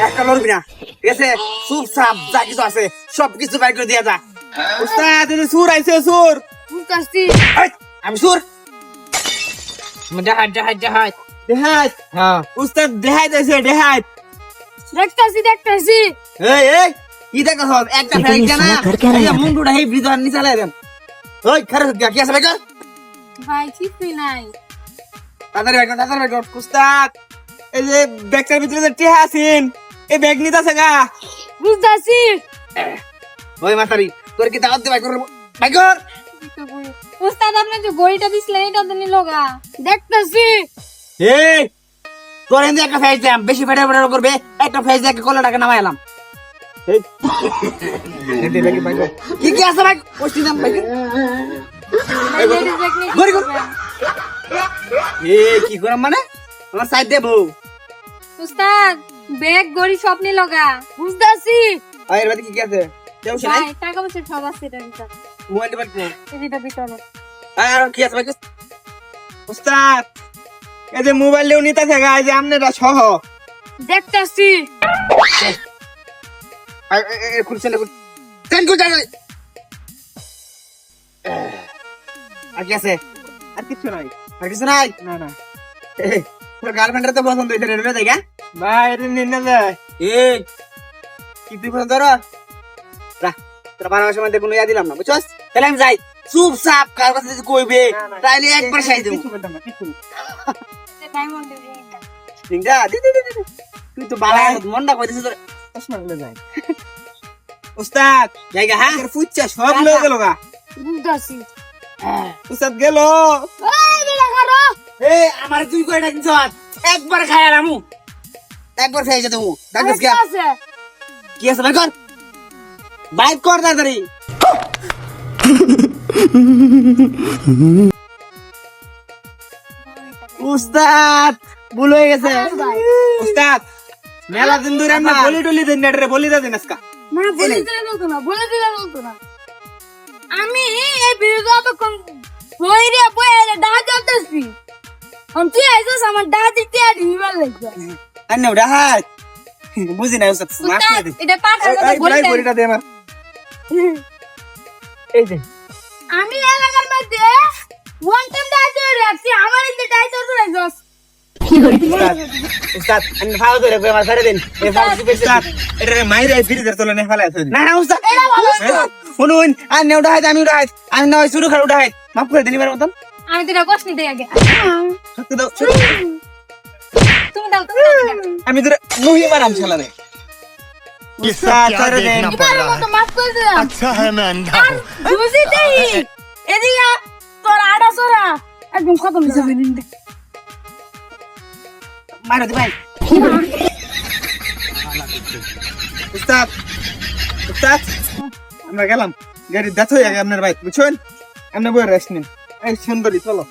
একটা লড়বি না, ঠিক আছে? চুপ চাপ যা কিছু আছে সবকিছু বাইর করে দিয়া যা। উস্তাদ এই যে সুর আইছে, সুর। বুঝতাছি। এই, আমি সুর জাহাজ জাহাজ জাহাজ। দেহাত। হ্যাঁ উস্তাদ দেহাত আছে, দেহাত। দেখতাছি। এই এই কি দেখা সব একটা ফেক জানা এই মুন্ডুটা হেই ভিতর নিচে লাই দেন। ওই খারাপ কি আছে ভাই? ভাই কিছুই নাই। তাড়াতাড়ি ভাই উস্তাদ এই যে ব্যাগটার ভিতরে যে টিহা আছেন এই ব্যাগ নিতে আছে গা। বুঝতাছি। ওই মাতারি তোর কি দাওয়াত দে ভাই কর ভাই কর। উস্তাদ আপনি যে গড়িটা দিছিলেন এটা তো নিল গা। দেখতাছি। এই তোর এনে একটা ফেজ দিলাম, বেশি ফেটে ফেটে করবে একটা ফেজ দিয়ে কলাটাকে নামাই এলাম। এই দে ব্যাগ ভাই কি কি আছে ভাই কষ্টি দাম ভাই। গড়ি গড়ি এই কি করাম মানে আমার সাইড দে বউ। উস্তাদ ব্যাগ গড়ি সব নিল গা। বুঝতাছি। আর এর মধ্যে কি কি আছে কেউ ভাই নাই? টাকা পয়সা সব আছে এটার ভিতর। মোবাইল বাট নে। এটা ভিতরে। আর কি আছে ভাই? উস্তাদ এই যে মোবাইল লেও নিতে থাকা এই যে আমনেরা সহ দেখতাছি। খুলছে না কেন কই যাই। আর কি আছে? আর কিছু নাই। আর কিছু নাই? না না। তোর গার্লফ্রেন্ডের তো পছন্দ হইছে রে দেখা ভাই এটা নিন না যায়। এই কি তুই পছন্দ কর? রাখ তোর বানাবার সময় দেখুন ইয়া দিলাম না বুঝছস? তাহলে আমি যাই চুপ চাপ কার কাছে যদি কইবে তাইলে একবার সাই দেব। ডায়মন্ড দিবি। ঠিকটা দি দি দি দি। তুই তো বালা মনটা কইতেছিস তোর চশমা গুলো যায়। উস্তাদ জায়গা হ্যাঁ ফুচ্চা সব লয়ে গেল গা। বুঝতাছি। উস্তাদ গেল। এই বেটা খারো। এই আমার তুই কয়টা দিছ একবার খায় আরামু একবার খেয়ে যেতে ডাক্তার কি আছে। কি আছে ভাই কর বাইক কর তাড়াতাড়ি। উস্তাদ ভুল হয়ে গেছে। উস্তাদ মেলা দিন ধরে আমরা বলি টলি দেন রে বলি দেন আজকা না বলে দিলে বলতো না। আমি এই ভিডিও তখন বইরে বইরে ডাক দিতেছি। তুই আইছস আমার ডাক দিতে আর নিবার লাগবে। আন্নে ওটা হাত বুঝি না উস্তাদ মাফ করে দে। এটা পাঠার কথা এই বলে ভাই বড়িটা দে আমার এই যে আমি এলাকার মধ্যে ওয়ান টাইম ডাইটার রাখছি আমার ইন্দে ডাইটার তো রাখছস। উস্তাদ উস্তাদ আমি ফাও ধরে কই আমার ছেড়ে দিন এই ফাও দিবে উস্তাদ এটা মাইরে ফিরে তোলে নে ফেলা আছে না না উস্তাদ এটা ভালো উস্তাদ। শুনুন আর নে ওটা হাত আমি ওটা হাত আমি না শুরু করে ওটা হাত মাফ করে দিন এবার মতন আমি তোরা কষ্ট নিতে আগে। সত্যি দাও তুমি দাও তুমি দাও। আমি তোর নুহি মারাম শালা রে ये উস্তাদ सब क्या ছেড়ে দেন देखना पड़ এবার रहा মতো है? মাফ করে দিলাম। अच्छा है मैं अंधा हूँ। বুঝি দেই এদিকে তোর আড়া সরা একদম খতম হয়ে যাবে নিন্দে। মারো দি ভাই উস্তাদ উস্তাদ আমরা গেলাম গাড়ি দাঁত হয়ে গেছে আপনার ভাই বুঝছেন আপনি বই রেস্ট নিন এই সুন্দরী চলো